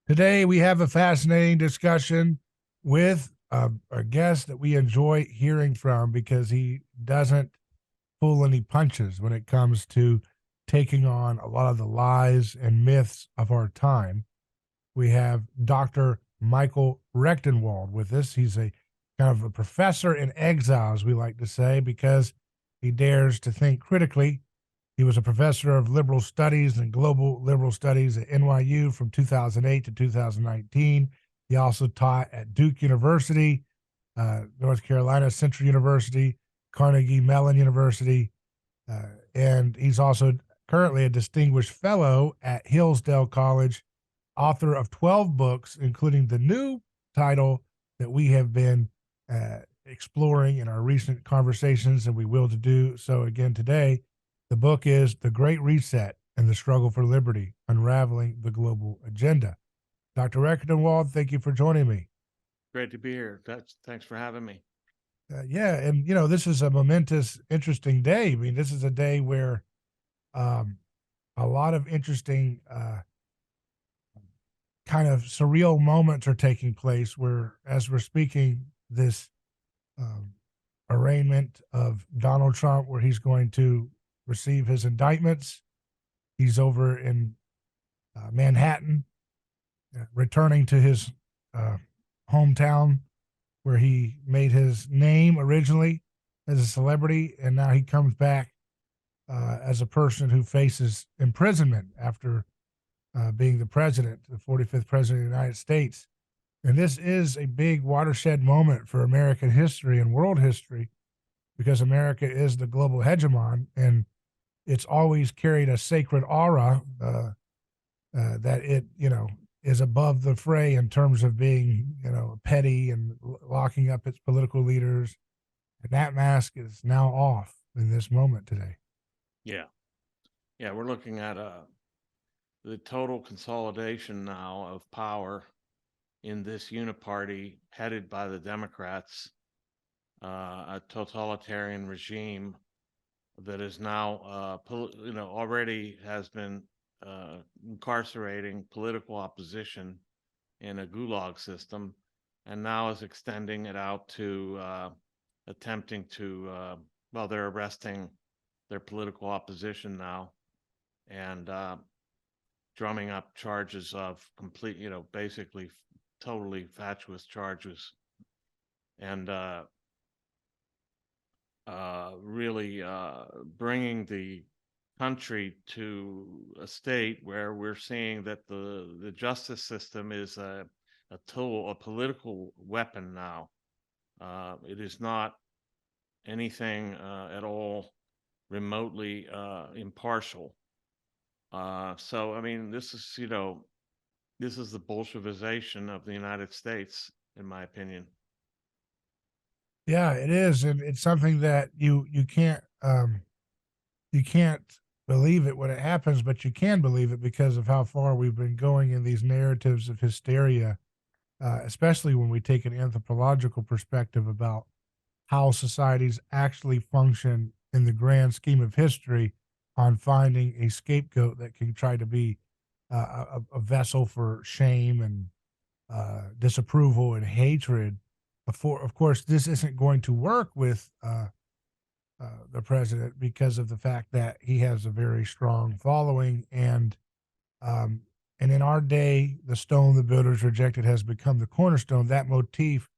Today, we have a fascinating discussion with a guest that we enjoy hearing from because he doesn't pull any punches when it comes to taking on a lot of the lies and myths of our time. We have Dr. Michael Rectenwald with us. He's a kind of a professor in exile, as we like to say, because he dares to think critically. He was a professor of liberal studies and global liberal studies at NYU from 2008 to 2019. He also taught at Duke University, North Carolina Central University, Carnegie Mellon University, and he's also currently a distinguished fellow at Hillsdale College, author of 12 books, including the new title that we have been exploring in our recent conversations, and we will to do so again today. The book is The Great Reset and the Struggle for Liberty, Unraveling the Global Agenda. Dr. Rectenwald, thank you for joining me. Great to be here. Thanks for having me. Yeah, and this is a momentous, interesting day. I mean, this is a day where um, a lot of interesting kind of surreal moments are taking place. Where, as we're speaking, this um, arraignment of Donald Trump, where he's going to receive his indictments. He's over in Manhattan, returning to his uh, hometown where he made his name originally as a celebrity, and now he comes back as a person who faces imprisonment after being the president, the 45th president of the United States. And this is a big watershed moment for American history and world history because America is the global hegemon, and it's always carried a sacred aura that it, is above the fray in terms of being, petty and locking up its political leaders. And that mask is now off in this moment today. Yeah. Yeah, we're looking at the total consolidation now of power in this uniparty headed by the Democrats, a totalitarian regime that is now, already has been incarcerating political opposition in a gulag system, and now is extending it out to attempting to, they're arresting their political opposition now and drumming up charges of complete, basically totally fatuous charges, and really bringing the country to a state where we're seeing that the justice system is a tool, a political weapon now. It is not anything at all remotely impartial. So, I mean, this is, this is the Bolshevization of the United States, in my opinion. Yeah, it is, and it's something that you can't believe it when it happens, but you can believe it because of how far we've been going in these narratives of hysteria, especially when we take an anthropological perspective about how societies actually function in the grand scheme of history on finding a scapegoat that can try to be a vessel for shame and disapproval and hatred. Of course, this isn't going to work with the president because of the fact that he has a very strong following, um, and in our day, the stone the builders rejected has become the cornerstone. That motif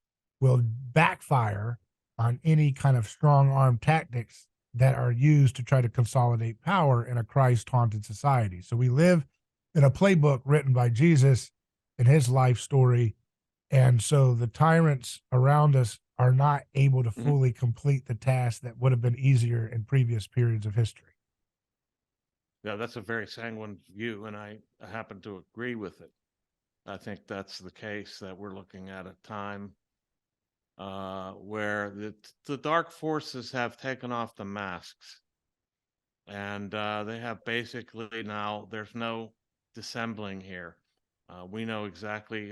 will backfire on any kind of strong arm tactics that are used to try to consolidate power in a Christ haunted society. So we live in a playbook written by Jesus in his life story. And so the tyrants around us are not able to Mhm. fully complete the task that would have been easier in previous periods of history. Yeah, that's a very sanguine view, and I happen to agree with it. I think that's the case, that we're looking at a time where the dark forces have taken off the masks, and they have basically now, there's no dissembling here. We know exactly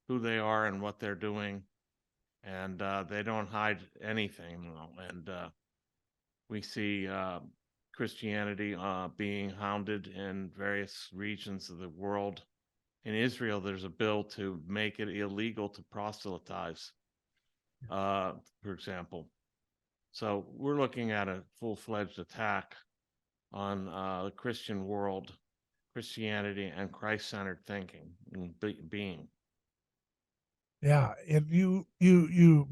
who they are and what they're doing, and they don't hide anything now. And we see Christianity being hounded in various regions of the world. in Israel, there's a bill to make it illegal to proselytize, for example. So we're looking at a full-fledged attack on the Christian world, Christianity, and Christ-centered thinking and being. Yeah, and you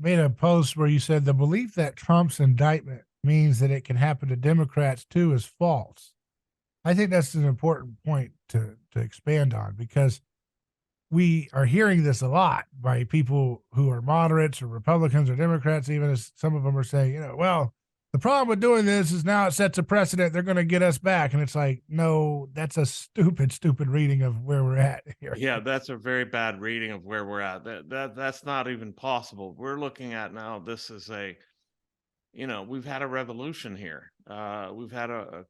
made a post where you said the belief that Trump's indictment means that it can happen to Democrats too is false. I think that's an important point to expand on, because we are hearing this a lot by people who are moderates or Republicans or Democrats, even as some of them are saying, well, the problem with doing this is now it sets a precedent. They're going to get us back. And it's like, no, that's a stupid reading of where we're at here. Yeah, that's a very bad reading of where we're at. That's not even possible. We're looking at now, this is we've had a revolution here. We've had a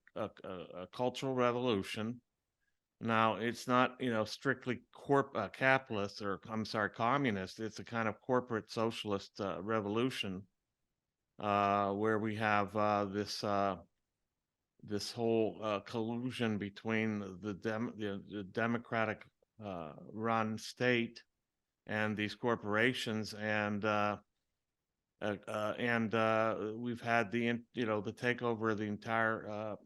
cultural revolution. Now, it's not, strictly capitalist, or I'm sorry, communist. It's a kind of corporate socialist revolution, where we have this whole collusion between the democratic run state and these corporations, and we've had the takeover of the entire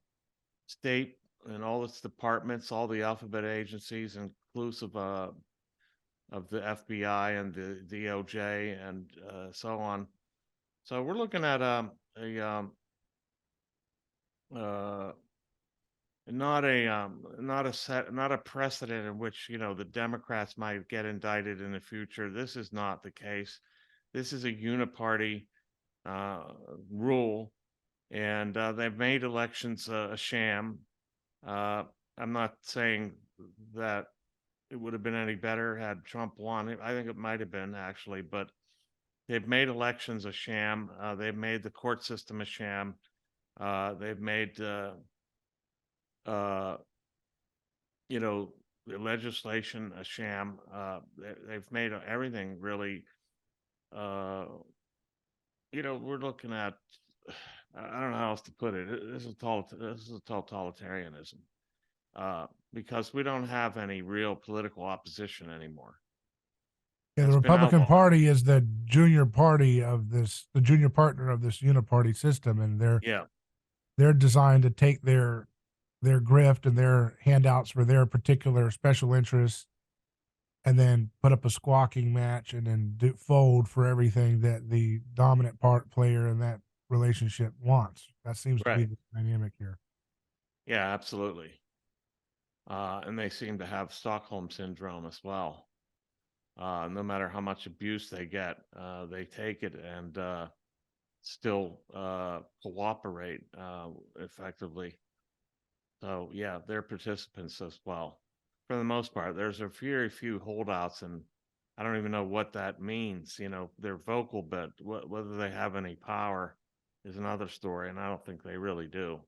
state and all its departments, all the alphabet agencies, inclusive of the FBI and the DOJ and so on. So we're looking at not a precedent in which the Democrats might get indicted in the future. This is not the case. This is a uniparty rule, and they've made elections a sham. I'm not saying that it would have been any better had Trump won. I think it might have been, actually, but they've made elections a sham. They've made the court system a sham. They've made the legislation a sham. They've made everything really. We're looking at. I don't know how else to put it. This is totalitarianism, because we don't have any real political opposition anymore. Yeah, the It's been Republican outlawed. Party is the junior partner of this uniparty system, and Yeah, they're designed to take their grift and their handouts for their particular special interests, and then put up a squawking match, and then fold for everything that the dominant part player in that relationship wants. That seems to be right. the dynamic here. Yeah, absolutely. And they seem to have Stockholm syndrome as well. No matter how much abuse they get, they take it and still cooperate effectively. So yeah, they're participants as well. For the most part, there's a very few holdouts, and I don't even know what that means. They're vocal, but whether they have any power is another story, and I don't think they really do.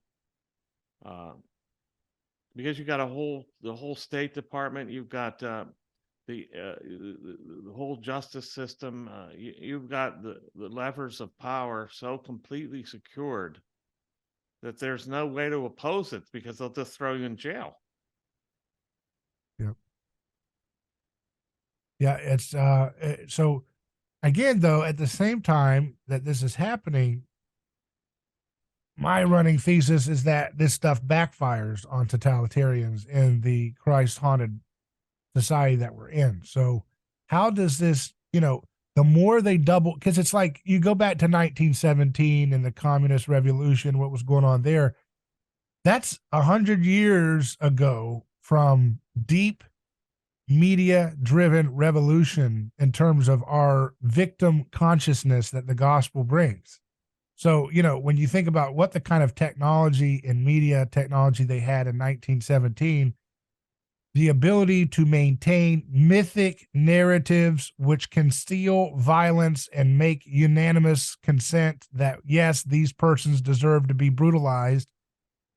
Because you got the whole State Department, you've got the whole justice system. You've got the levers of power so completely secured that there's no way to oppose it, because they'll just throw you in jail. Yep. Yeah, it's so again, though, at the same time that this is happening, my running thesis is that this stuff backfires on totalitarians in the Christ haunted society that we're in. So, how does this, the more they double, because it's like you go back to 1917 and the communist revolution, what was going on there. That's 100 years ago from deep media driven revolution in terms of our victim consciousness that the gospel brings. So, when you think about what the kind of technology and media technology they had in 1917, the ability to maintain mythic narratives which conceal violence and make unanimous consent that, yes, these persons deserve to be brutalized,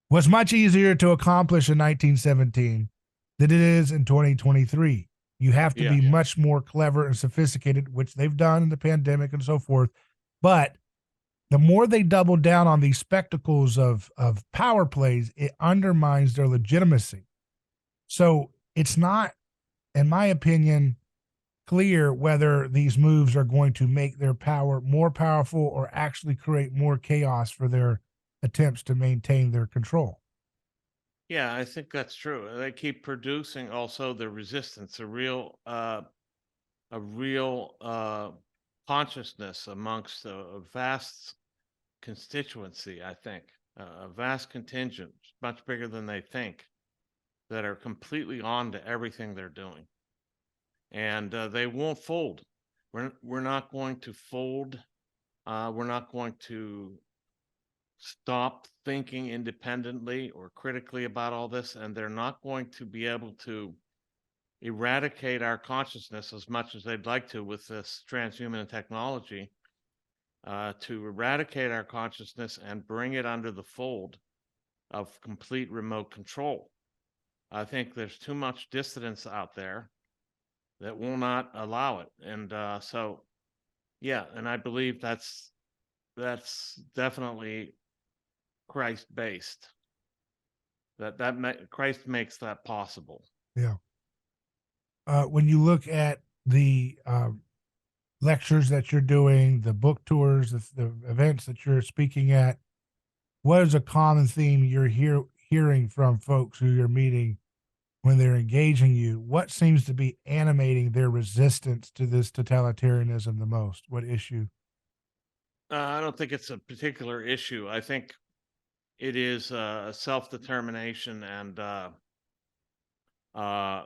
was much easier to accomplish in 1917 than it is in 2023. You have to Yeah, be much more clever and sophisticated, which they've done in the pandemic and so forth. But the more they double down on these spectacles of power plays, it undermines their legitimacy. So it's not in my opinion, clear whether these moves are going to make their power more powerful or actually create more chaos for their attempts to maintain their control. Yeah, I think that's true. They keep producing also the resistance, a real consciousness amongst a vast constituency, I think, a vast contingent, much bigger than they think, that are completely on to everything they're doing. And they won't fold. We're not going to fold. We're not going to stop thinking independently or critically about all this, and they're not going to be able to eradicate our consciousness as much as they'd like to with this transhuman technology, to eradicate our consciousness and bring it under the fold of complete remote control. I think there's too much dissidence out there that will not allow it. And so, yeah, and I believe that's definitely Christ based. Christ makes that possible. Yeah. When you look at the lectures that you're doing, the book tours, the events that you're speaking at, what is a common theme you're hearing from folks who you're meeting when they're engaging you? What seems to be animating their resistance to this totalitarianism the most? What issue? I don't think it's a particular issue. I think it is self determination and uh, a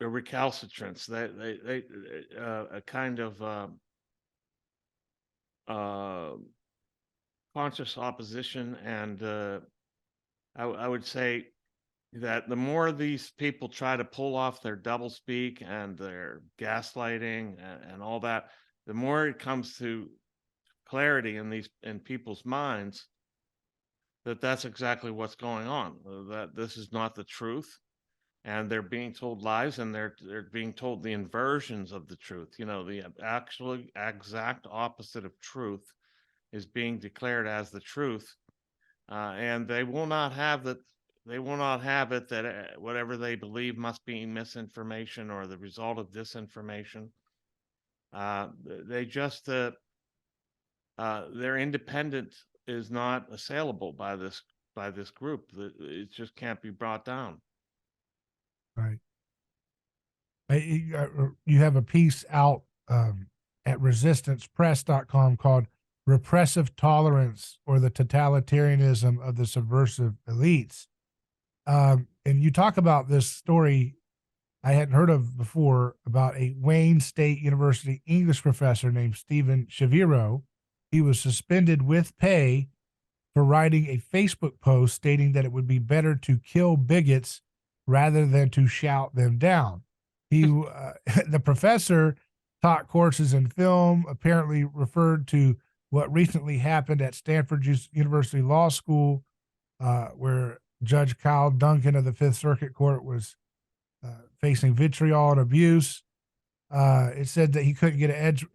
a recalcitrance. A kind of uh, conscious opposition, and I would say that the more these people try to pull off their doublespeak and their gaslighting and all that, the more it comes to clarity in people's minds that that's exactly what's going on. That this is not the truth, and they're being told lies, and they're being told the inversions of the truth. You know, the actually exact opposite of truth is being declared as the truth, and they will not have that. They will not have it that whatever they believe must be misinformation or the result of disinformation. They just their independent is not assailable by this group. It just can't be brought down. Right. You have a piece out at resistancepress.com called Repressive Tolerance or the Totalitarianism of the Subversive Elites. And you talk about this story I hadn't heard of before about a Wayne State University English professor named Stephen Shaviro. He was suspended with pay for writing a Facebook post stating that it would be better to kill bigots rather than to shout them down. He, the professor, taught courses in film, apparently referred to what recently happened at Stanford University Law School, where Judge Kyle Duncan of the Fifth Circuit Court was facing vitriol and abuse. It said that he couldn't get an edge.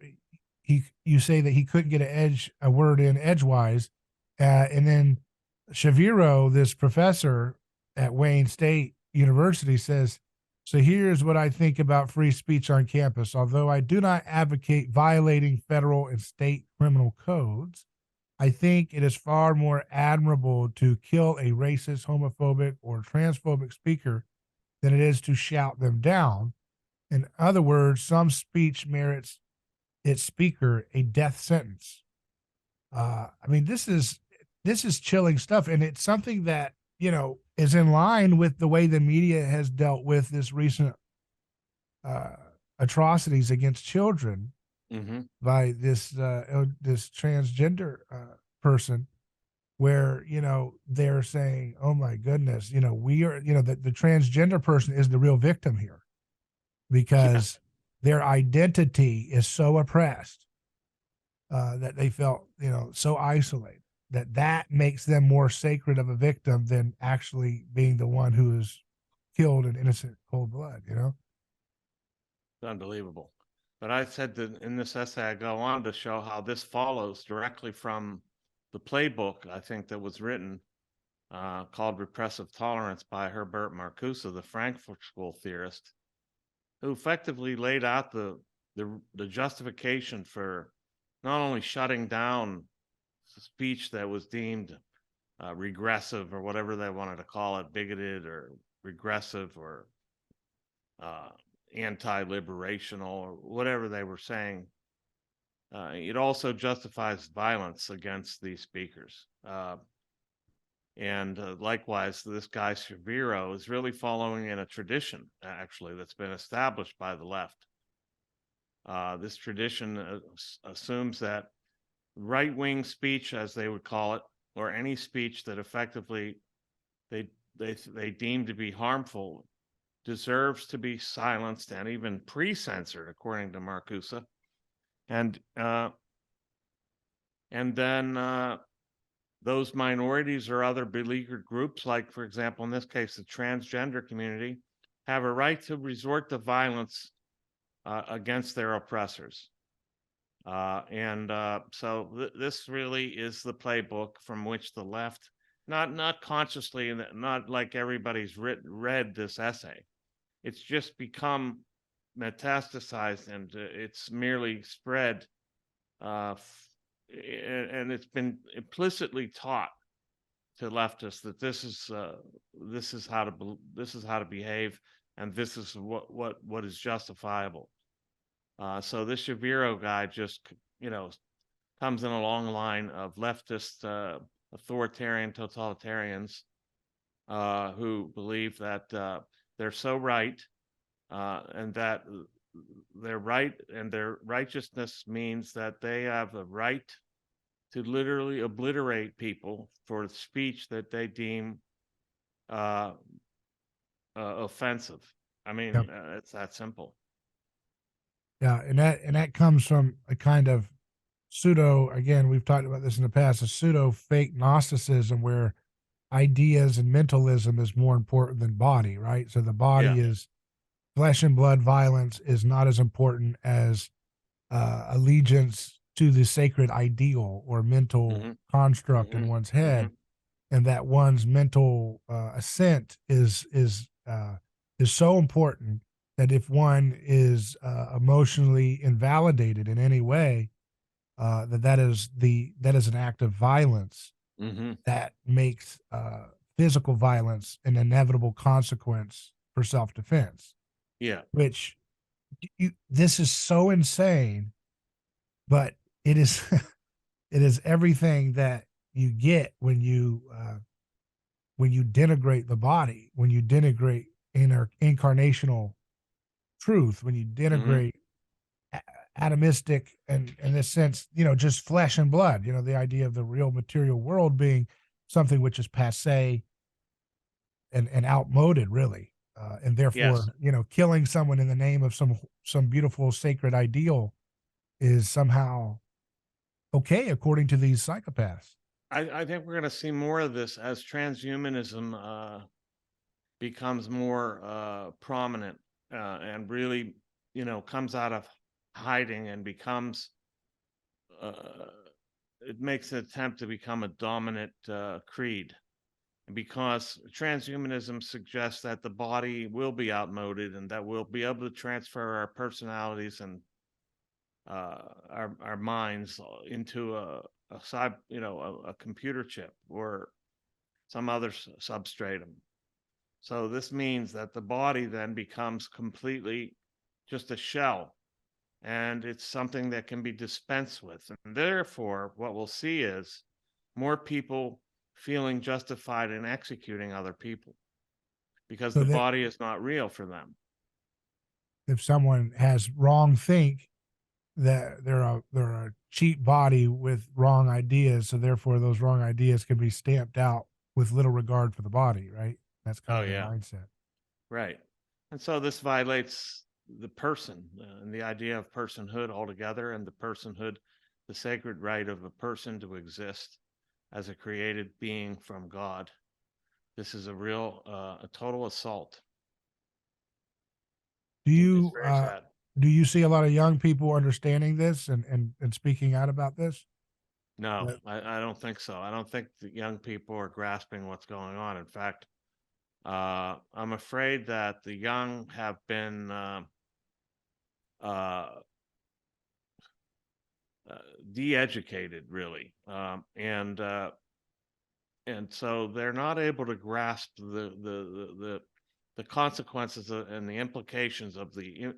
You say that he couldn't get a word in edgewise, and then Shaviro, this professor at Wayne State University, says, "So here's what I think about free speech on campus. Although I do not advocate violating federal and state criminal codes, I think it is far more admirable to kill a racist, homophobic, or transphobic speaker than it is to shout them down. In other words, some speech merits its speaker a death sentence." I mean, this is chilling stuff, and it's something that is in line with the way the media has dealt with this recent uh, atrocities against children Hmm. by this transgender person, where they're saying, "Oh my goodness, we are," that the transgender person is the real victim here Yeah, because their identity is so oppressed that they felt so isolated that makes them more sacred of a victim than actually being the one who is killed in innocent cold blood. it's unbelievable. But I said that in this essay, I go on to show how this follows directly from the playbook, I think, that was written called Repressive Tolerance by Herbert Marcuse, the Frankfurt School theorist, who effectively laid out the justification for not only shutting down speech that was deemed regressive or whatever they wanted to call it, bigoted or regressive or anti-liberational or whatever they were saying. It also justifies violence against these speakers. And likewise, this guy Shaviro is really following in a tradition, actually, that's been established by the left. This tradition assumes that right-wing speech, as they would call it, or any speech that effectively they deem to be harmful, deserves to be silenced and even pre-censored, according to Marcuse. And then those minorities or other beleaguered groups, like, for example, in this case, the transgender community, have a right to resort to violence against their oppressors. So this really is the playbook from which the left, not consciously, and not like everybody's read this essay. It's just become metastasized, and it's merely spread, and it's been implicitly taught to leftists that this is how to behave, and this is what is justifiable. So this Shaviro guy just, comes in a long line of leftist, authoritarian totalitarians who believe that they're so right, and that they're right, and their righteousness means that they have a right to literally obliterate people for speech that they deem offensive. I mean, Yep. it's that simple. Yeah, and that comes from a kind of pseudo. Again, we've talked about this in the past. A pseudo fake Gnosticism where ideas and mentalism is more important than body, right? So the Yeah. body is flesh and blood. Violence is not as important as allegiance to the sacred ideal or mental Mm-hmm. construct in Mm-hmm. one's Mm-hmm. head, and that one's mental assent is so important that if one is emotionally invalidated in any way, that is an act of violence Mm-hmm. that makes physical violence an inevitable consequence for self-defense. Yeah. Which this is so insane, but it is it is everything that you get when you denigrate the body, when you denigrate incarnational truth, when you Mm-hmm. denigrate atomistic and in this sense, just flesh and blood, the idea of the real material world being something which is passe and outmoded, really. And therefore, Yes. killing someone in the name of some beautiful sacred ideal is somehow okay according to these psychopaths. I think we're going to see more of this as transhumanism becomes more prominent, and really, comes out of hiding and becomes, uh, it makes an attempt to become a dominant creed. Because transhumanism suggests that the body will be outmoded and that we'll be able to transfer our personalities and our minds into a computer chip or some other substratum. So this means that the body then becomes completely just a shell, and it's something that can be dispensed with. And therefore, what we'll see is more people feeling justified in executing other people because So the that body is not real for them. if someone has wrong think, that they're a cheap body with wrong ideas, so therefore those wrong ideas can be stamped out with little regard for the body, right? That's kind Oh, of their yeah. mindset. Right. And so this violates the person and the idea of personhood altogether, and the personhood, the sacred right of a person to exist as a created being from God. This is a total assault. Do It's you very sad. do you see a lot of young people understanding this and speaking out about this? No, That- I don't think so. I don't think the young people are grasping what's going on. In fact, I'm afraid that the young have been uh, de-educated, really, and so they're not able to grasp the consequences and the implications of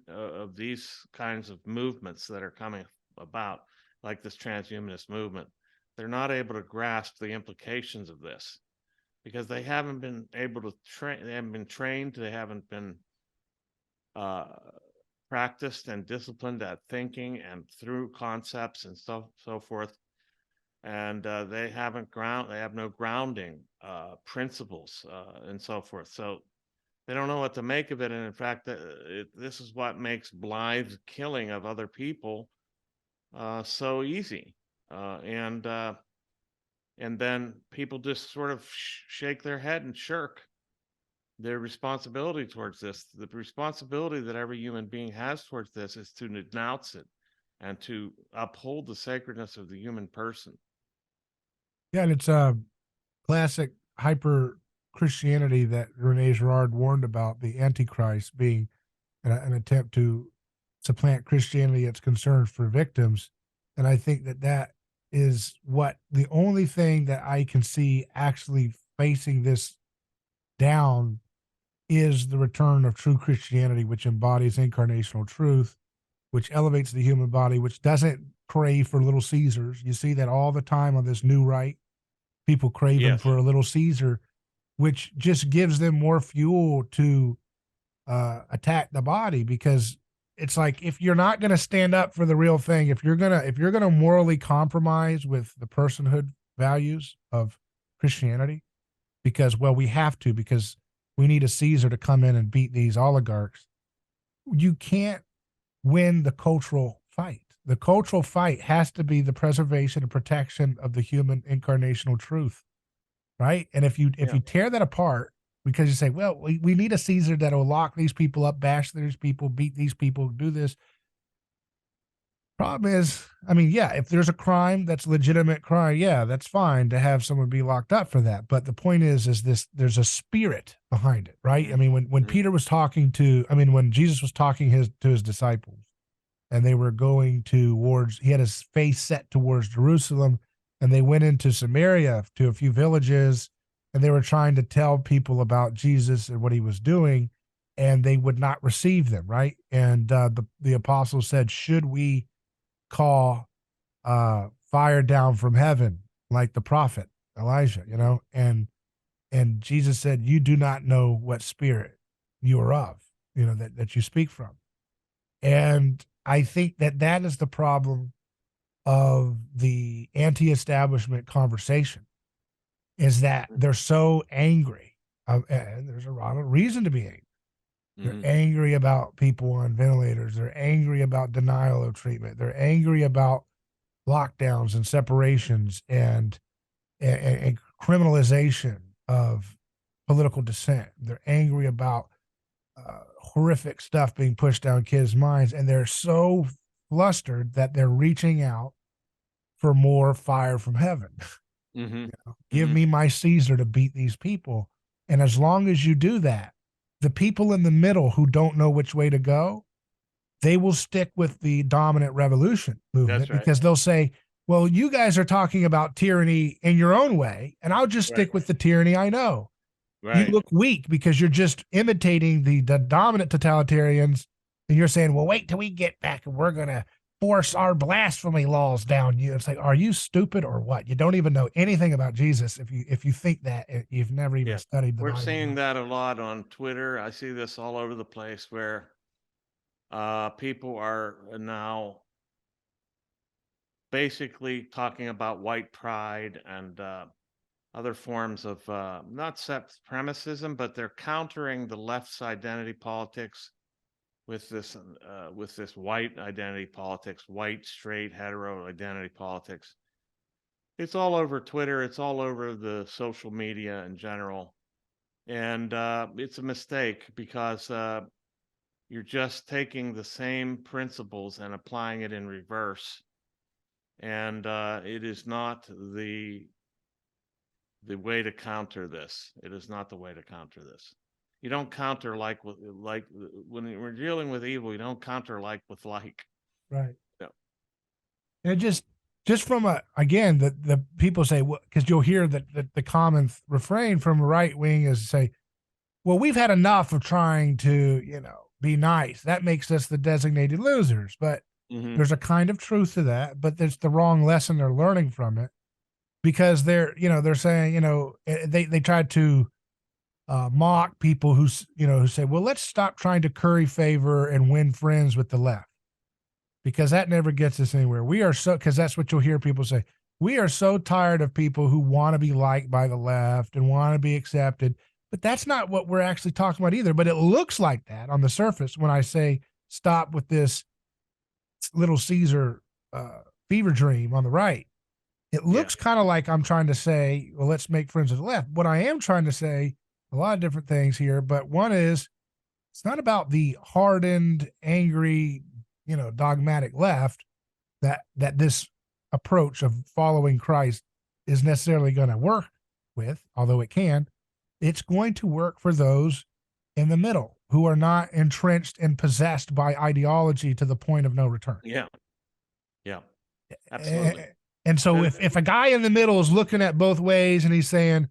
of these kinds of movements that are coming about, like this transhumanist movement. They're not able to grasp the implications of this because they haven't been able to train. They haven't been trained. They haven't been uh, practiced and disciplined at thinking and through concepts and so forth. And they have no grounding principles and so forth. So they don't know what to make of it. And in fact, this is what makes Blythe's killing of other people so easy. And then people just sort of shake their head and shirk their responsibility towards this. The responsibility that every human being has towards this is to denounce it and to uphold the sacredness of the human person. yeah, and it's a classic hyper Christianity that Rene Girard warned about, the Antichrist being an attempt to supplant Christianity, its concerns for victims. And I think that that is what the only thing that I can see actually facing this down is the return of true Christianity, which embodies incarnational truth, which elevates the human body, which doesn't crave for little Caesars. You see that all the time on this new right. People craving Yes. for a little Caesar, which just gives them more fuel to attack the body, because it's like, if you're not going to stand up for the real thing, if you're gonna morally compromise with the personhood values of Christianity, because, well, we have to, because we need a Caesar to come in and beat these oligarchs, you can't win the cultural fight. The cultural fight has to be the preservation and protection of the human incarnational truth, right? And if Yeah. you tear that apart because you say, well, we need a Caesar that'll lock these people up, bash these people, beat these people, do this. Problem is, I mean, yeah, if there's a crime that's legitimate crime, yeah, that's fine to have someone be locked up for that. But the point is this: there's a spirit behind it, right? I mean, when Mhm. Peter was talking to, I mean, when Jesus was talking to his disciples, and they were going towards, he had his face set towards Jerusalem, and they went into Samaria to a few villages, and they were trying to tell people about Jesus and what he was doing, and they would not receive them, right? And the apostles said, should we call fire down from heaven like the prophet Elijah, you know? And Jesus said, you do not know what spirit you are of, you know, that you speak from. And I think that that is the problem of the anti-establishment conversation, is that they're so angry, and there's a lot of reason to be angry. They're Mhm. angry about people on ventilators. They're angry about denial of treatment. They're angry about lockdowns and separations and criminalization of political dissent. They're angry about horrific stuff being pushed down kids' minds, and they're so flustered that they're reaching out for more fire from heaven. Mhm. Give Mhm. me my Caesar to beat these people. And as long as you do that, the people in the middle who don't know which way to go, they will stick with the dominant revolution That's movement, right. because they'll say, well, you guys are talking about tyranny in your own way, and I'll just Right. stick with the tyranny I know. You Right. look weak because you're just imitating the dominant totalitarians, and you're saying, well, wait till we get back and we're going to force our blasphemy laws down you. It's like, are you stupid or what? You don't even know anything about Jesus if you think that. You've never even Yeah. studied the We're Bible. seeing that a lot on Twitter. I see this all over the place where people are now basically talking about white pride and other forms of not supremacism, but they're countering the left's identity politics with this white identity politics, white straight hetero identity politics. It's all over Twitter. It's all over the social media in general, and it's a mistake because you're just taking the same principles and applying it in reverse. and it is not the way to counter this. It is not the way to counter this. You don't counter like when we're dealing with evil. You don't counter like with like. Right. No. And just from again, the people say, because you'll hear that the common refrain from the right wing is to say, well, we've had enough of trying to, be nice. That makes us the designated losers. But there's a kind of truth to that, but there's the wrong lesson they're learning from it, because they're saying, they tried to mock people who say, well, let's stop trying to curry favor and win friends with the left, because that never gets us anywhere. Because that's what you'll hear people say. We are so tired of people who want to be liked by the left and want to be accepted. But that's not what we're actually talking about either. But it looks like that on the surface when I say stop with this Little Caesar fever dream on the right. It looks kind of like I'm trying to say, well, let's make friends with the left. What I am trying to say, a lot of different things here, but one is, it's not about the hardened, angry, dogmatic left that this approach of following Christ is necessarily going to work with, although it can. It's going to work for those in the middle who are not entrenched and possessed by ideology to the point of no return. Yeah. Absolutely. And so if a guy in the middle is looking at both ways and he's saying,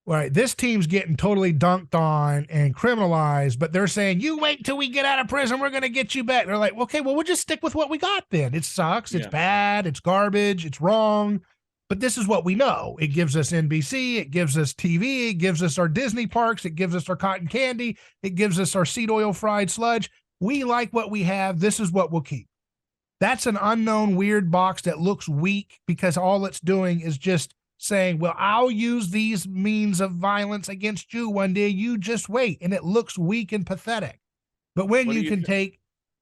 all right, this team's getting totally dunked on and criminalized, but they're saying, you wait till we get out of prison, we're going to get you back. They're like, okay, well, we'll just stick with what we got then. It sucks. It's bad. It's garbage. It's wrong. But this is what we know. It gives us NBC. It gives us TV. It gives us our Disney parks. It gives us our cotton candy. It gives us our seed oil fried sludge. We like what we have. This is what we'll keep. That's an unknown weird box that looks weak, because all it's doing is just saying, well, I'll use these means of violence against you one day. You just wait. And it looks weak and pathetic. But when you can take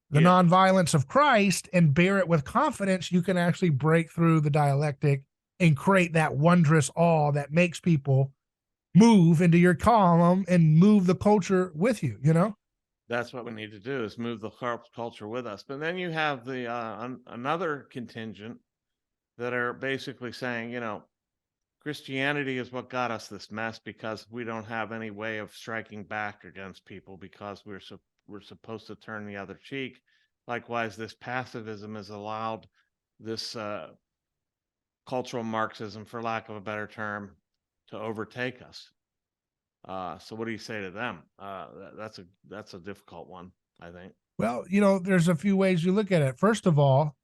the nonviolence of Christ and bear it with confidence, you can actually break through the dialectic and create that wondrous awe that makes people move into your column and move the culture with you, That's what we need to do, is move the culture with us. But then you have the another contingent that are basically saying, Christianity is what got us this mess, because we don't have any way of striking back against people, because we're supposed to turn the other cheek. Likewise, this pacifism has allowed this cultural Marxism, for lack of a better term, to overtake us. So what do you say to them? That's a difficult one, I think. Well, there's a few ways you look at it. First of all,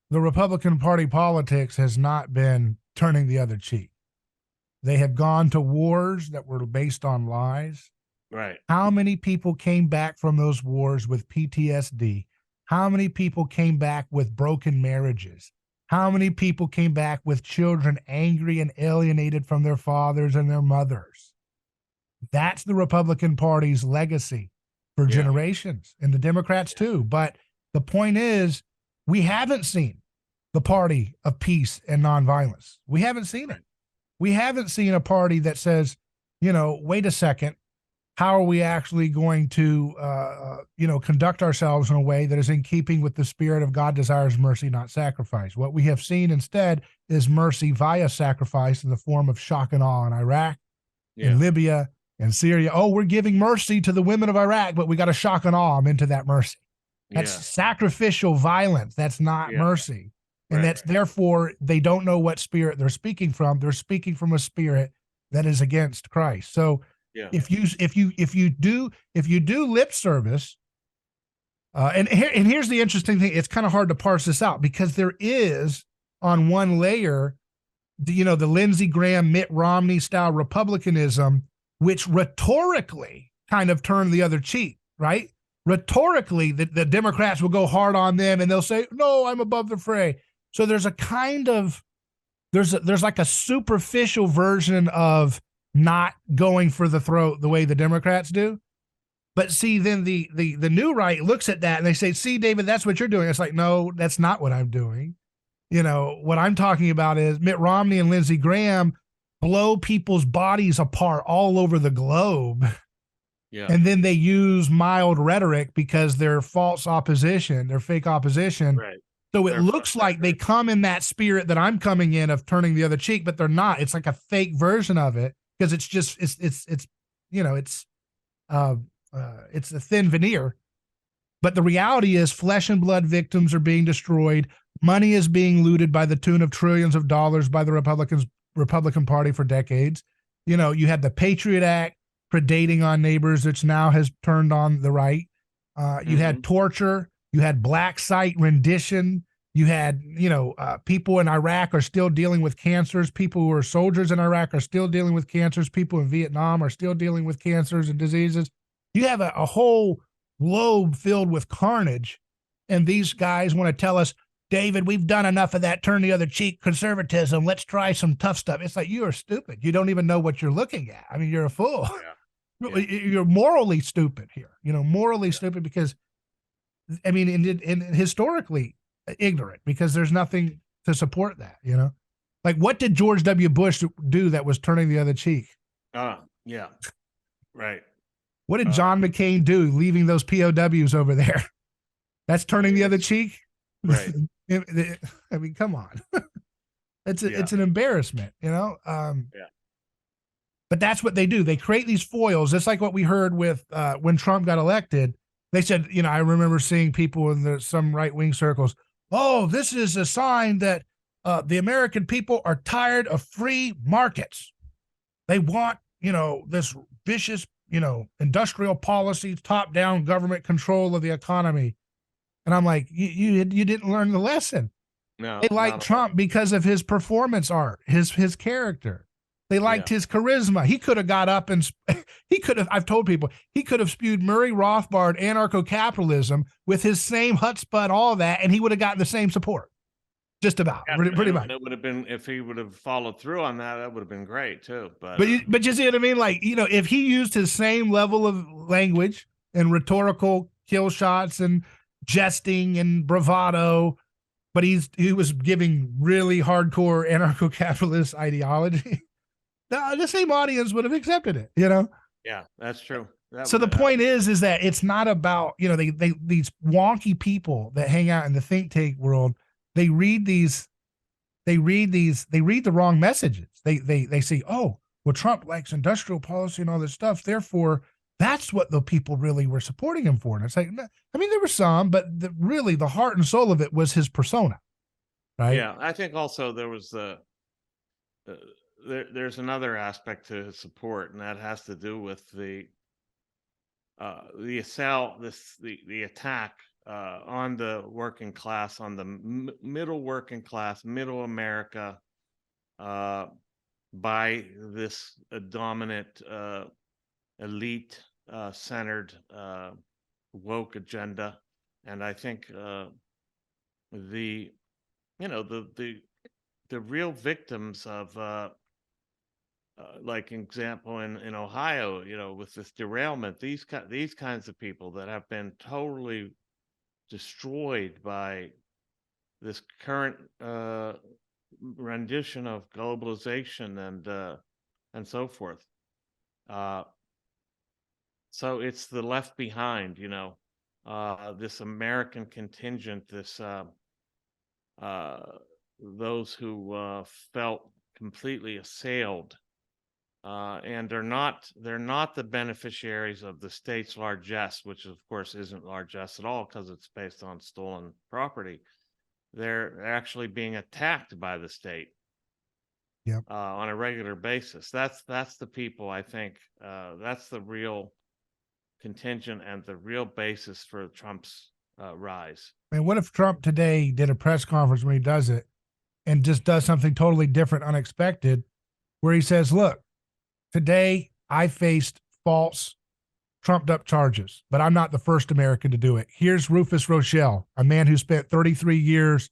the Republican Party politics has not been turning the other cheek. They have gone to wars that were based on lies. Right. How many people came back from those wars with PTSD? How many people came back with broken marriages? How many people came back with children angry and alienated from their fathers and their mothers? That's the Republican Party's legacy for generations, and the Democrats too. But the point is, we haven't seen the party of peace and nonviolence. We haven't seen it. We haven't seen a party that says, wait a second, how are we actually going to, conduct ourselves in a way that is in keeping with the spirit of God desires mercy, not sacrifice? What we have seen instead is mercy via sacrifice in the form of shock and awe in Iraq, in Libya, and Syria. Oh, we're giving mercy to the women of Iraq, but we got to shock and awe them into that mercy. That's sacrificial violence. That's not mercy. And that's therefore they don't know what spirit they're speaking from. They're speaking from a spirit that is against Christ. So if you do lip service, and here's the interesting thing, it's kind of hard to parse this out, because there is on one layer, the Lindsey Graham, Mitt Romney style republicanism, which rhetorically kind of turned the other cheek, right? Rhetorically, the Democrats will go hard on them and they'll say, no, I'm above the fray. So there's a kind of, there's like a superficial version of not going for the throat the way the Democrats do. But see, then the new right looks at that and they say, see, David, that's what you're doing. It's like, no, that's not what I'm doing. What I'm talking about is Mitt Romney and Lindsey Graham blow people's bodies apart all over the globe. And then they use mild rhetoric because they're false opposition, they're fake opposition. Right. So it They're looks like they come in that spirit that I'm coming in of turning the other cheek, but they're not. It's like a fake version of it because it's just it's you know it's a thin veneer. But the reality is, flesh and blood victims are being destroyed. Money is being looted by the tune of trillions of dollars by the Republican Party for decades. You know, you had the Patriot Act predating on neighbors, which now has turned on the right. You had torture. You had black site rendition. You had, people in Iraq are still dealing with cancers. People who are soldiers in Iraq are still dealing with cancers. People in Vietnam are still dealing with cancers and diseases. You have a whole globe filled with carnage. And these guys want to tell us, David, we've done enough of that turn the other cheek conservatism. Let's try some tough stuff. It's like, you are stupid. You don't even know what you're looking at. I mean, you're a fool. Yeah. You're morally stupid here, morally stupid because, I mean, and historically ignorant because there's nothing to support that, Like, what did George W. Bush do that was turning the other cheek? Yeah. Right. What did John McCain do leaving those POWs over there? That's turning the other cheek? Right. I mean, come on. It's an embarrassment, Yeah. But that's what they do. They create these foils. It's like what we heard with when Trump got elected. They said, I remember seeing people in some right-wing circles, oh, this is a sign that the American people are tired of free markets. They want, this vicious, industrial policies, top-down government control of the economy. And I'm like, you didn't learn the lesson. No, they liked Trump because of his performance art, his character. They liked his charisma. He could have got up and I've told people, he could have spewed Murray Rothbard anarcho-capitalism with his same chutzpah, all of that, and he would have gotten the same support. Just about, pretty much. It would have been, if he would have followed through on that, that would have been great too. But you see what I mean? Like, if he used his same level of language and rhetorical kill shots and jesting and bravado, but he was giving really hardcore anarcho-capitalist ideology, the same audience would have accepted it, Yeah, that's true. So the point is that it's not about, these wonky people that hang out in the think tank world. They read the wrong messages. They say, oh, well, Trump likes industrial policy and all this stuff. Therefore, that's what the people really were supporting him for. And it's like, I mean, there were some, but really the heart and soul of it was his persona. Right. Yeah. I think also there was there's another aspect to his support, and that has to do with the attack on the working class, on the middle working class, middle America, by this dominant elite centered woke agenda. And I think the real victims of like example in Ohio, with this derailment, these kinds of people that have been totally destroyed by this current rendition of globalization and so forth. So it's the left behind, this American contingent, this those who felt completely assailed. And they're not the beneficiaries of the state's largesse, which of course isn't largesse at all because it's based on stolen property. They're actually being attacked by the state on a regular basis. That's the people, I think, that's the real contingent and the real basis for Trump's rise. And what if Trump today did a press conference when he does it and just does something totally different, unexpected, where he says, look, today, I faced false, trumped-up charges, but I'm not the first American to do it. Here's Rufus Rochelle, a man who spent 33 years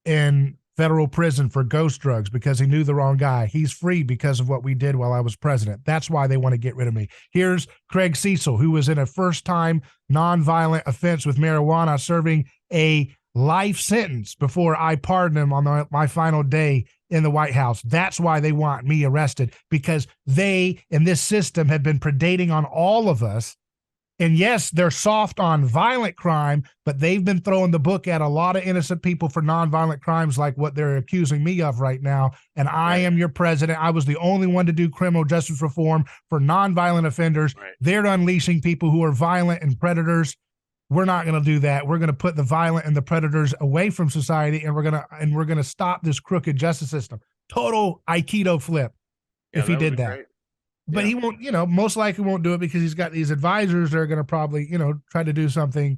in federal prison for ghost drugs because he knew the wrong guy. He's free because of what we did while I was president. That's why they want to get rid of me. Here's Craig Cecil, who was in a first-time nonviolent offense with marijuana, serving a life sentence before I pardoned him on my final day in the White House. That's why they want me arrested, because they in this system have been predating on all of us And yes, they're soft on violent crime, but they've been throwing the book at a lot of innocent people for nonviolent crimes like what they're accusing me of right now. And I Right. am your president. I was the only one to do criminal justice reform for nonviolent offenders. Right. They're unleashing people who are violent and predators. We're not going to do that. We're going to put the violent and the predators away from society, and we're going to stop this crooked justice system. Total Aikido flip Yeah, if he that would did be that. great. But Yeah. he won't, most likely won't do it because he's got these advisors that are going to probably, try to do something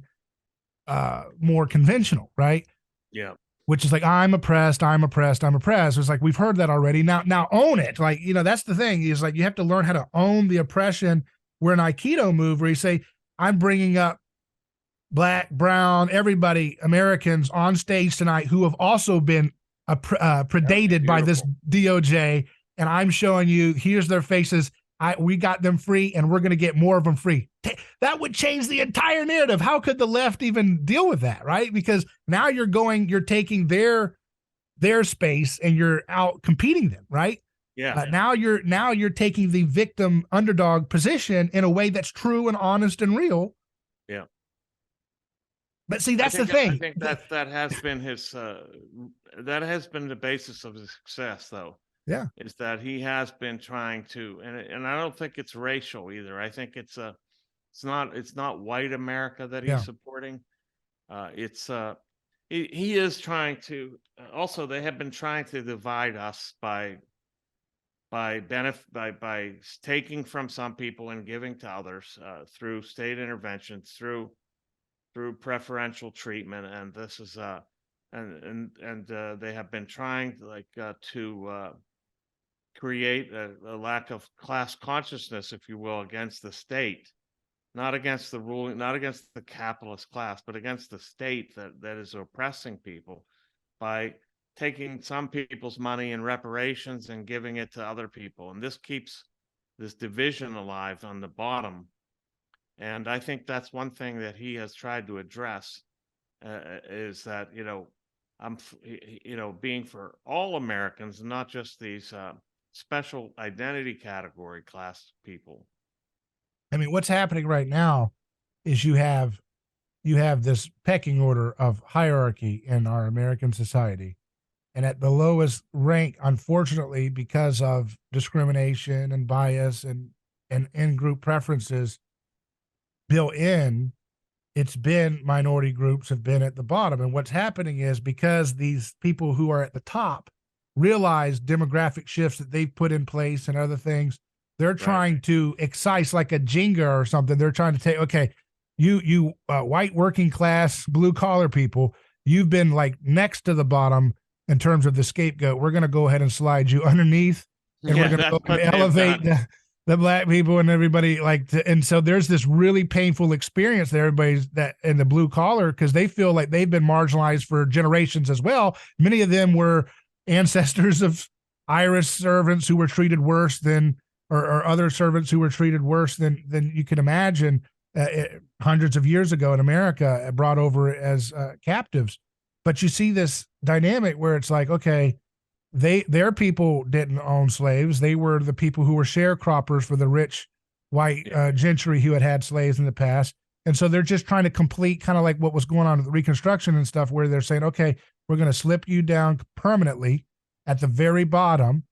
more conventional, right? Yeah. Which is like, I'm oppressed, I'm oppressed, I'm oppressed. It's like, we've heard that already. Now own it. Like, that's the thing is like, you have to learn how to own the oppression. We're an Aikido move where you say, I'm bringing up Black, brown, everybody, Americans on stage tonight who have also been predated by this DOJ, and I'm showing you here's their faces. We got them free, and we're going to get more of them free. That would change the entire narrative. How could the left even deal with that, right? Because now you're taking their space and you're out competing them, right? Yeah. Now you're taking the victim underdog position in a way that's true and honest and real. Yeah. But see, that's the thing. I think that has been his that has been the basis of his success, though. Yeah. Is that he has been trying to, and I don't think it's racial either. I think it's not white America that he's Yeah. supporting. It's he is trying to. Also, they have been trying to divide us by taking from some people and giving to others through state interventions, through preferential treatment, and this is and they have been trying to create a lack of class consciousness, if you will, against the state, not against the ruling, not against the capitalist class, but against the state that is oppressing people by taking some people's money in reparations and giving it to other people, and this keeps this division alive on the bottom. And I think that's one thing that he has tried to address is that being for all Americans, not just these special identity category class people. I mean, what's happening right now is you have this pecking order of hierarchy in our American society. And at the lowest rank, unfortunately, because of discrimination and bias and in-group preferences built in, it's been minority groups have been at the bottom. And what's happening is because these people who are at the top realize demographic shifts that they've put in place and other things, they're trying to excise like a Jenga or something. They're trying to take, okay, you white working class, blue collar people, you've been like next to the bottom in terms of the scapegoat. We're going to go ahead and slide you underneath, and we're going to go and elevate the black people and everybody and so there's this really painful experience that everybody's that in the blue collar because they feel like they've been marginalized for generations as well. Many of them were ancestors of Irish servants who were treated worse than or other servants who were treated worse than you can imagine hundreds of years ago in America, brought over as captives. But you see this dynamic where it's like, okay, their people didn't own slaves. They were the people who were sharecroppers for the rich white gentry who had slaves in the past. And so they're just trying to complete kind of like what was going on with Reconstruction and stuff, where they're saying, okay, we're going to slip you down permanently at the very bottom.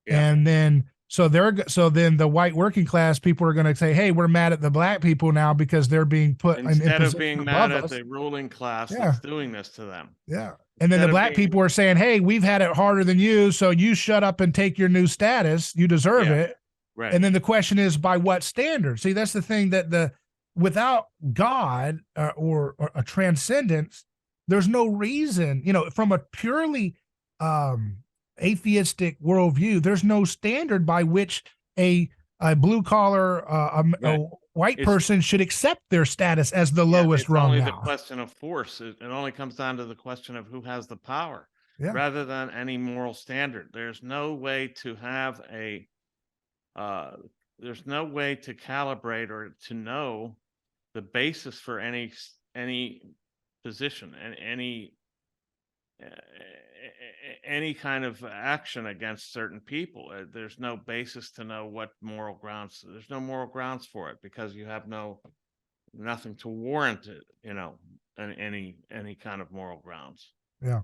Yeah. And then so then the white working class people are going to say, hey, we're mad at the black people now because they're being put instead of being mad at the ruling class that's doing this to them. Yeah. And then the black people are saying, hey, we've had it harder than you, so you shut up and take your new status. You deserve it. Right. And then the question is, by what standard? See, that's the thing that without God or a transcendence, there's no reason, from a purely atheistic worldview, there's no standard by which a blue collar a white person should accept their status as the lowest rung. It's only the question of force. It only comes down to the question of who has the power, rather than any moral standard. There's no way to have there's no way to calibrate or to know the basis for any position and any kind of action against certain people. There's no basis to know what moral grounds. There's no moral grounds for it because you have no nothing to warrant it, any kind of moral grounds. Yeah.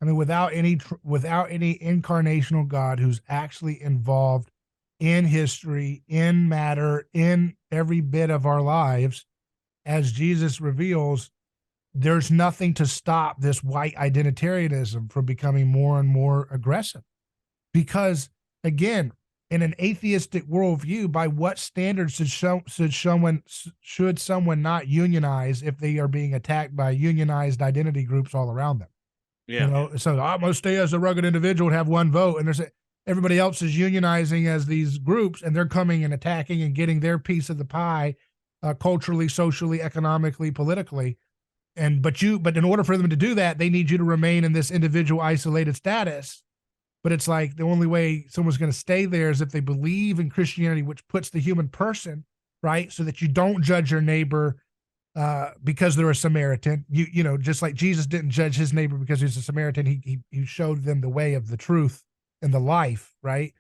I mean, without any incarnational God who's actually involved in history, in matter, in every bit of our lives, as Jesus reveals, there's nothing to stop this white identitarianism from becoming more and more aggressive. Because again, in an atheistic worldview, by what standards should someone not unionize if they are being attacked by unionized identity groups all around them? Yeah. So I'm going to stay as a rugged individual and have one vote. And everybody else is unionizing as these groups, and they're coming and attacking and getting their piece of the pie, culturally, socially, economically, politically. But in order for them to do that, they need you to remain in this individual isolated status. But it's like the only way someone's going to stay there is if they believe in Christianity, which puts the human person right, so that you don't judge your neighbor because they're a Samaritan. Just like Jesus didn't judge his neighbor because he's a Samaritan. He showed them the way of the truth and the life, right?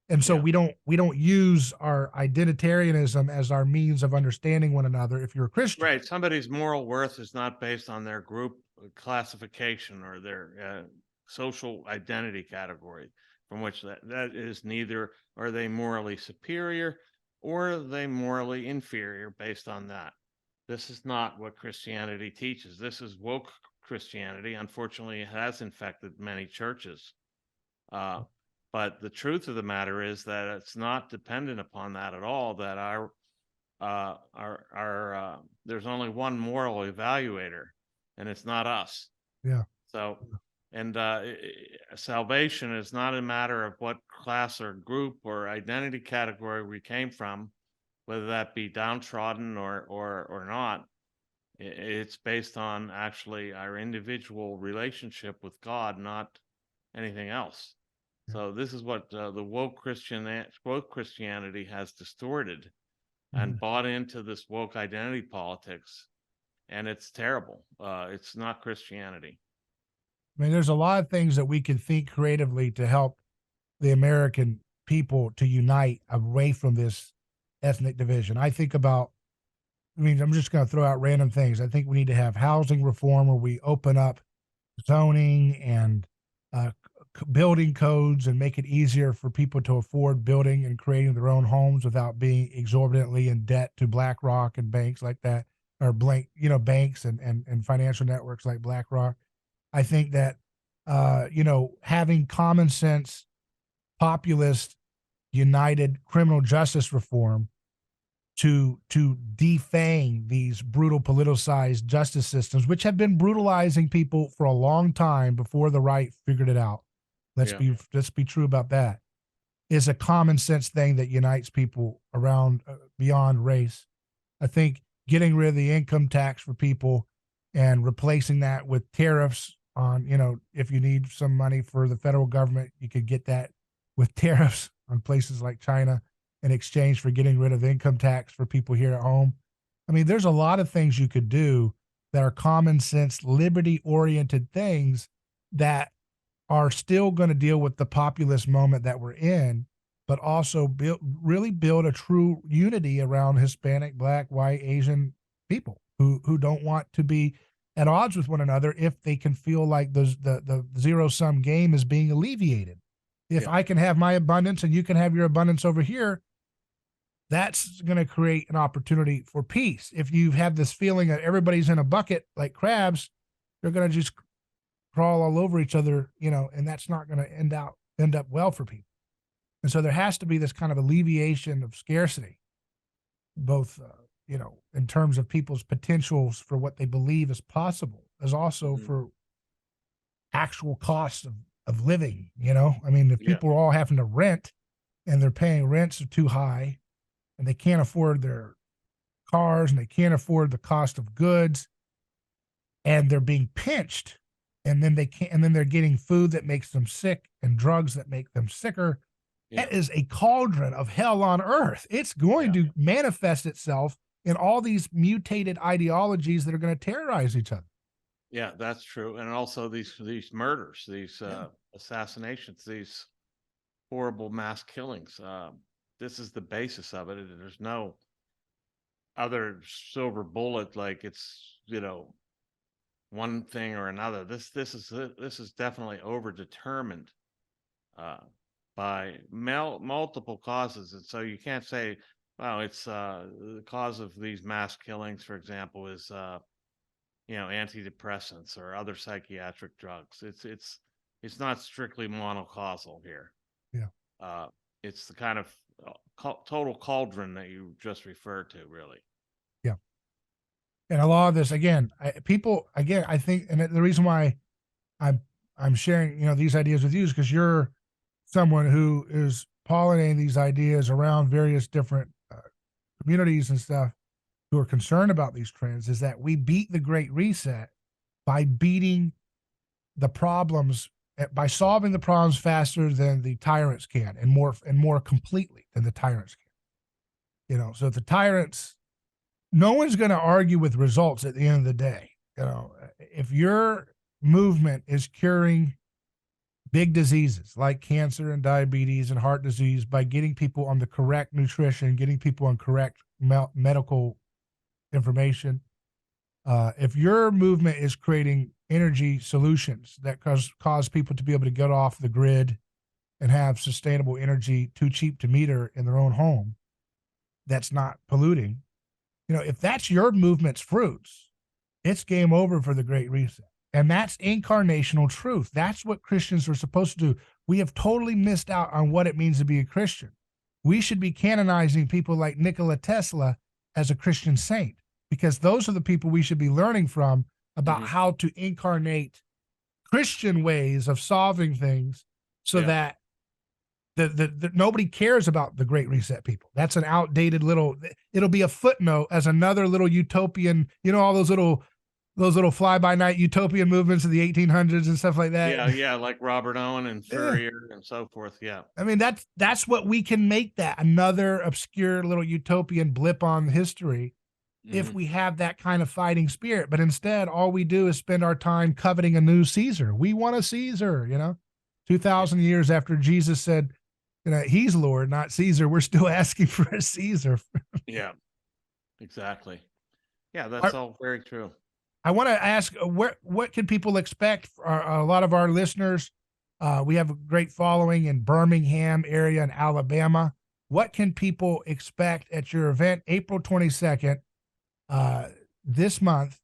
And so Yeah. we don't use our identitarianism as our means of understanding one another. If you're a Christian, Right. Somebody's moral worth is not based on their group classification or their social identity category, from which that is neither are they morally superior or are they morally inferior based on that. This is not what Christianity teaches. This is woke Christianity. Unfortunately, it has infected many churches. Uh, but the truth of the matter is that it's not dependent upon that at all. That there's only one moral evaluator, and it's not us. yeah, So, and salvation is not a matter of what class or group or identity category we came from, whether that be downtrodden or not. It's based on actually our individual relationship with God, not anything else. yeah. So this is what the woke Christianity has distorted Mm-hmm. and bought into this woke identity politics, and it's terrible. It's not Christianity. I mean, there's a lot of things that we can think creatively to help the American people to unite away from this ethnic division. I'm just going to throw out random things. I think we need to have housing reform where we open up zoning and building codes and make it easier for people to afford building and creating their own homes without being exorbitantly in debt to BlackRock and banks like that, or banks and financial networks like BlackRock. I think that, having common sense, populist, united criminal justice reform to defang these brutal politicized justice systems, which have been brutalizing people for a long time before the right figured it out. Let's Yeah. be true about that. Is a common sense thing that unites people around beyond race. I think getting rid of the income tax for people and replacing that with tariffs on, if you need some money for the federal government, you could get that with tariffs on places like China in exchange for getting rid of income tax for people here at home. I mean, there's a lot of things you could do that are common sense, liberty oriented things that are still going to deal with the populist moment that we're in, but also really build a true unity around Hispanic, Black, White, Asian people who don't want to be at odds with one another if they can feel like the zero sum game is being alleviated. If Yeah. I can have my abundance and you can have your abundance over here, that's going to create an opportunity for peace. If you have this feeling that everybody's in a bucket like crabs, they're going to just crawl all over each other, and that's not going to end up well for people. And so there has to be this kind of alleviation of scarcity, both in terms of people's potentials for what they believe is possible, as also Mhm. for actual costs of living. I mean, if Yeah. people are all having to rent and they're paying rents are too high and they can't afford their cars and they can't afford the cost of goods and they're being pinched, and then they're getting food that makes them sick and drugs that make them sicker. Yeah. That is a cauldron of hell on earth. It's going Yeah. to manifest itself in all these mutated ideologies that are going to terrorize each other. Yeah, that's true. And also these murders, these Yeah. assassinations, these horrible mass killings. This is the basis of it. There's no other silver bullet, like it's, one thing or another. This is definitely over determined uh, by multiple causes, and so you can't say, well, it's the cause of these mass killings, for example, is antidepressants or other psychiatric drugs. It's not strictly monocausal here. Yeah. Uh, it's the kind of total cauldron that you just referred to, really. Yeah. And a lot of this, again, I think, and the reason why I'm sharing, these ideas with you is because you're someone who is pollinating these ideas around various different communities and stuff who are concerned about these trends. Is that we beat the Great Reset by beating the problems, by solving the problems faster than the tyrants can, and more completely than the tyrants can. So the tyrants, no one's going to argue with results at the end of the day. If your movement is curing big diseases like cancer and diabetes and heart disease by getting people on the correct nutrition, getting people on correct medical information, if your movement is creating energy solutions that cause people to be able to get off the grid and have sustainable energy too cheap to meter in their own home that's not polluting, if that's your movement's fruits, it's game over for the Great Reset. And that's incarnational truth. That's what Christians are supposed to do. We have totally missed out on what it means to be a Christian. We should be canonizing people like Nikola Tesla as a Christian saint, because those are the people we should be learning from about how to incarnate Christian ways of solving things so that nobody cares about the Great Reset people. That's an outdated it'll be a footnote as another little utopian, all those little fly-by-night utopian movements of the 1800s and stuff like that. Yeah, like Robert Owen and Fourier and so forth. Yeah. I mean, that's what we can make that another obscure little utopian blip on history if we have that kind of fighting spirit. But instead, all we do is spend our time coveting a new Caesar. We want a Caesar, 2,000 years after Jesus said, he's Lord, not Caesar. We're still asking for a Caesar. Yeah, exactly. Yeah, that's all very true. I want to ask, what can people expect? A lot of our listeners, we have a great following in Birmingham area in Alabama. What can people expect at your event, April 22nd, this month?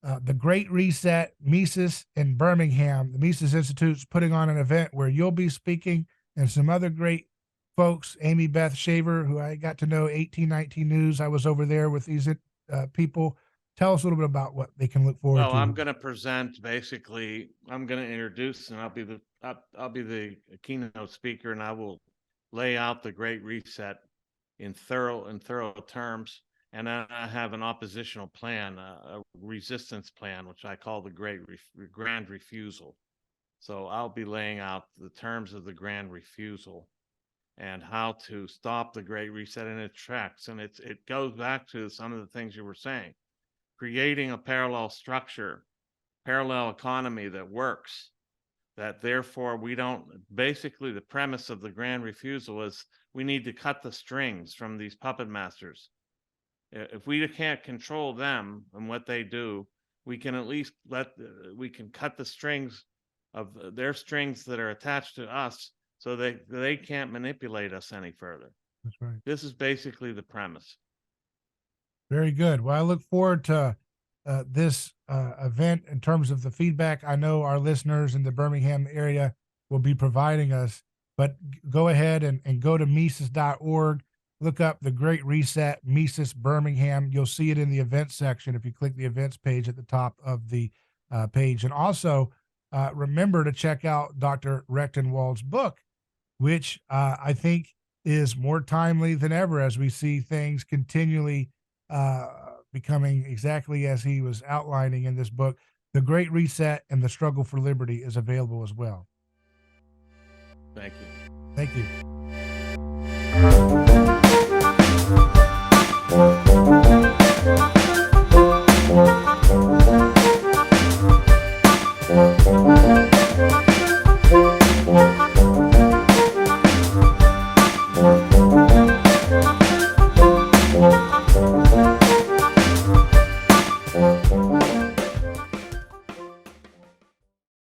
The Great Reset, Mises in Birmingham. The Mises Institute's putting on an event where you'll be speaking, and some other great folks, Amy Beth Shaver, who I got to know, 1819 News. I was over there with these people. Tell us a little bit about what they can look forward to. Well, I'm going to present, basically, I'm going to introduce, and I'll be the keynote speaker, and I will lay out the Great Reset in thorough terms. And then I have an oppositional plan, a resistance plan, which I call the Grand Refusal. So I'll be laying out the terms of the Grand Refusal and how to stop the Great Reset in its tracks. And it goes back to some of the things you were saying, creating a parallel structure, parallel economy that works, that therefore we don't, basically the premise of the Grand Refusal is we need to cut the strings from these puppet masters. If we can't control them and what they do, we can at least we can cut the strings of their strings that are attached to us so they can't manipulate us any further. That's right. This is basically the premise. Very good. Well, I look forward to this event in terms of the feedback I know our listeners in the Birmingham area will be providing us. But go ahead and go to Mises.org. Look up the Great Reset, Mises Birmingham. You'll see it in the events section if you click the events page at the top of the page. And also remember to check out Dr. Rectenwald's book, which I think is more timely than ever as we see things continually becoming exactly as he was outlining in this book. The Great Reset and the Struggle for Liberty is available as well. Thank you. Thank you.